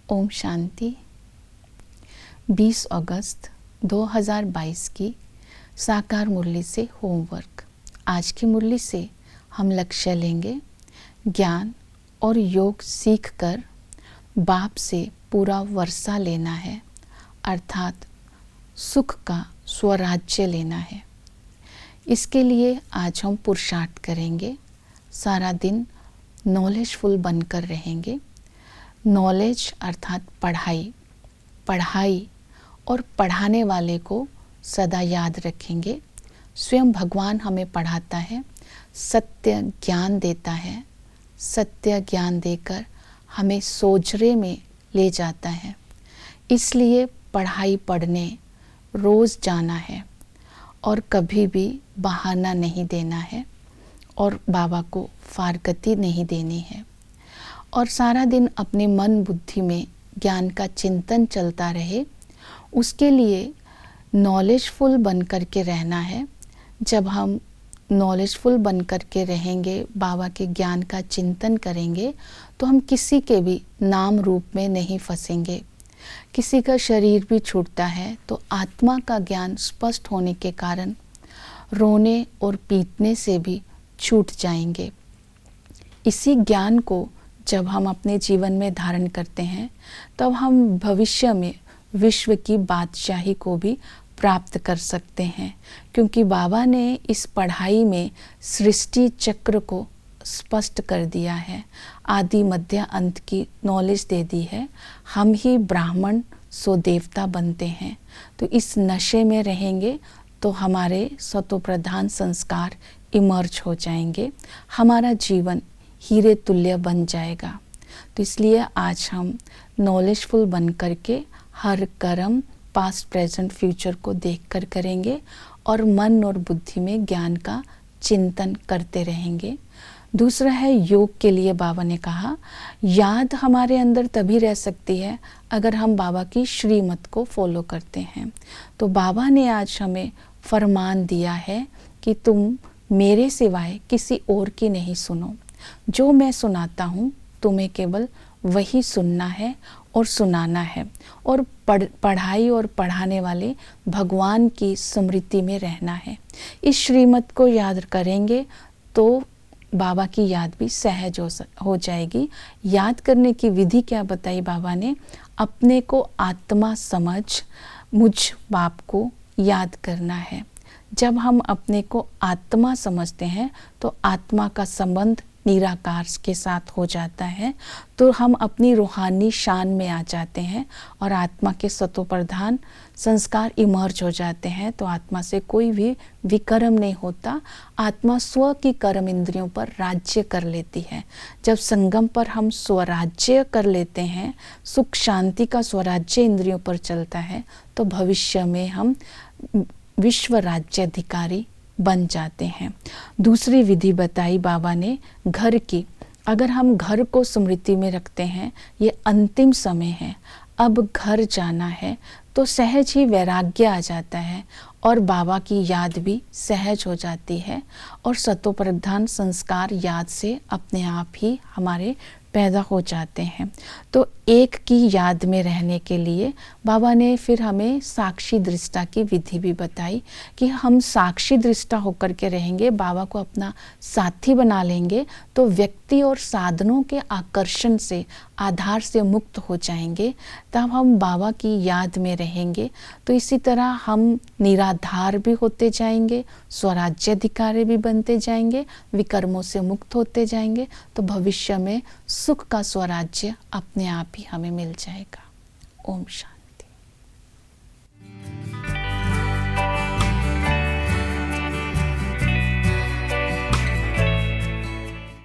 ओम शांति। 20 अगस्त 2022 की साकार मुरली से होमवर्क। आज की मुरली से हम लक्ष्य लेंगे ज्ञान और योग सीखकर बाप से पूरा वर्षा लेना है, अर्थात सुख का स्वराज्य लेना है। इसके लिए आज हम पुरुषार्थ करेंगे, सारा दिन नॉलेजफुल बनकर रहेंगे। नॉलेज अर्थात पढ़ाई और पढ़ाने वाले को सदा याद रखेंगे। स्वयं भगवान हमें पढ़ाता है, सत्य ज्ञान देता है, सत्य ज्ञान देकर हमें सोजरे में ले जाता है। इसलिए पढ़ाई पढ़ने रोज़ जाना है और कभी भी बहाना नहीं देना है और बाबा को फारगती नहीं देनी है। और सारा दिन अपने मन बुद्धि में ज्ञान का चिंतन चलता रहे, उसके लिए नॉलेजफुल बन कर के रहना है। जब हम नॉलेजफुल बन कर के रहेंगे, बाबा के ज्ञान का चिंतन करेंगे, तो हम किसी के भी नाम रूप में नहीं फंसेंगे। किसी का शरीर भी छूटता है तो आत्मा का ज्ञान स्पष्ट होने के कारण रोने और पीटने से भी छूट जाएंगे। इसी ज्ञान को जब हम अपने जीवन में धारण करते हैं, तब हम भविष्य में विश्व की बादशाही को भी प्राप्त कर सकते हैं, क्योंकि बाबा ने इस पढ़ाई में सृष्टि चक्र को स्पष्ट कर दिया है, आदि मध्य अंत की नॉलेज दे दी है। हम ही ब्राह्मण सो देवता बनते हैं। तो इस नशे में रहेंगे तो हमारे सतो प्रधान संस्कार इमर्ज हो जाएंगे, हमारा जीवन हीरे तुल्य बन जाएगा। तो इसलिए आज हम नॉलेजफुल बन करके हर कर्म पास्ट प्रेजेंट फ्यूचर को देखकर करेंगे और मन और बुद्धि में ज्ञान का चिंतन करते रहेंगे। दूसरा है योग के लिए बाबा ने कहा, याद हमारे अंदर तभी रह सकती है अगर हम बाबा की श्रीमत को फॉलो करते हैं। तो बाबा ने आज हमें फरमान दिया है कि तुम मेरे सिवाय किसी और की नहीं सुनो, जो मैं सुनाता हूँ तुम्हें केवल वही सुनना है और सुनाना है। और पढ़ाई और पढ़ाने वाले भगवान की स्मृति में रहना है। इस श्रीमत को याद करेंगे तो बाबा की याद भी सहज हो जाएगी। याद करने की विधि क्या बताई बाबा ने? अपने को आत्मा समझ मुझ बाप को याद करना है। जब हम अपने को आत्मा समझते हैं तो आत्मा का संबंध निराकार के साथ हो जाता है, तो हम अपनी रूहानी शान में आ जाते हैं और आत्मा के सतो प्रधान संस्कार इमर्ज हो जाते हैं। तो आत्मा से कोई भी विकर्म नहीं होता, आत्मा स्व की कर्म इंद्रियों पर राज्य कर लेती है। जब संगम पर हम स्वराज्य कर लेते हैं, सुख शांति का स्वराज्य इंद्रियों पर चलता है, तो भविष्य में हम विश्व राज्याधिकारी बन जाते हैं। दूसरी विधि बताई बाबा ने घर की। अगर हम घर को स्मृति में रखते हैं, ये अंतिम समय है, अब घर जाना है, तो सहज ही वैराग्य आ जाता है और बाबा की याद भी सहज हो जाती है और सतो प्रधान संस्कार याद से अपने आप ही हमारे पैदा हो जाते हैं। तो एक की याद में रहने के लिए बाबा ने फिर हमें साक्षी दृष्टा की विधि भी बताई कि हम साक्षी दृष्टा होकर के रहेंगे, बाबा को अपना साथी बना लेंगे, तो व्यक्ति और साधनों के आकर्षण से आधार से मुक्त हो जाएंगे। तब हम बाबा की याद में रहेंगे। तो इसी तरह हम निराधार भी होते जाएंगे, स्वराज्याधिकारी भी बनते जाएंगे, विकर्मों से मुक्त होते जाएंगे। तो भविष्य में सुख का स्वराज्य अपने आप ही हमें मिल जाएगा। ओम शांति।